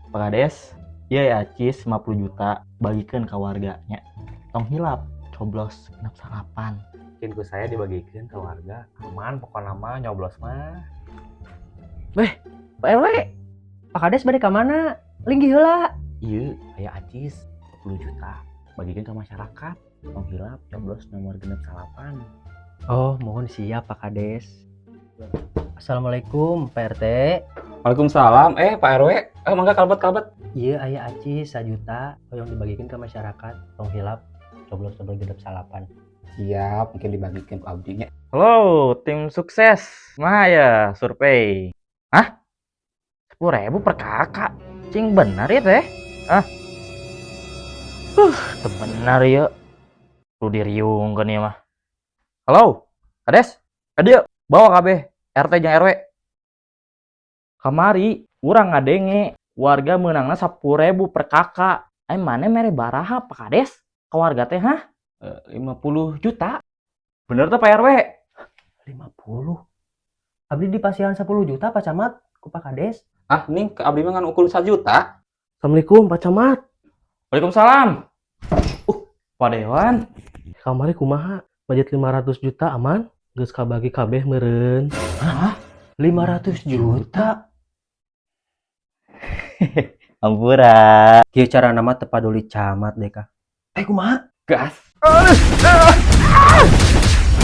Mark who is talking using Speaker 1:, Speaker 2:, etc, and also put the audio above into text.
Speaker 1: Pak Kades, iya ya Cis 50 juta bagikan ke warganya. Tong hilap, coblos genep salapan.
Speaker 2: Mungkin saya dibagikan ke warga. Aman pokok nama nyoblos mah.
Speaker 3: Pak RW, Pak Kades balik ke mana? Linggih heula.
Speaker 2: Iya, aya acis 20 juta bagikan ke masyarakat. Tong hilap coblos nomor genep salapan.
Speaker 3: Oh, mohon siap Pak Kades. Assalamualaikum Pak RT.
Speaker 2: Waalaikumsalam. Pak RW. Mangga kalbet.
Speaker 3: Iya aya aci 1 juta yang dibagikan ke masyarakat. Tong hilap coblos genep salapan.
Speaker 2: Siap, mungkin dibagikan ke abdinya.
Speaker 1: Halo, tim sukses. Mah ya, survei. Hah? 10.000 per kakak. Cing benar ya teh? Teu benar ya. Perlu diriungkeun ya mah. Halo, Kades. Dia bawa KB RT jeung RW. Kamari urang ngadenge warga meunangna 10.000 per kakak. Mane mere baraha Pak Kades? Ke warga teh 50 juta. Bener tuh Pak RW?
Speaker 3: 50. Abdi dipasihan 10 juta Pak Camat ku Pak Kades.
Speaker 2: Ning ke abdi mah ngan ukul 1 juta.
Speaker 3: Assalamualaikum Pak Camat.
Speaker 1: Waalaikumsalam. Pak Dewan.
Speaker 3: Kamari kumaha? Budget 500 juta aman? Geus kabagi kabeh meureun.
Speaker 1: Hah?
Speaker 3: 500 juta?
Speaker 1: Ampura.
Speaker 3: Kieu cara nama tepaduli camat deh kah? Kumaha?
Speaker 2: Gas.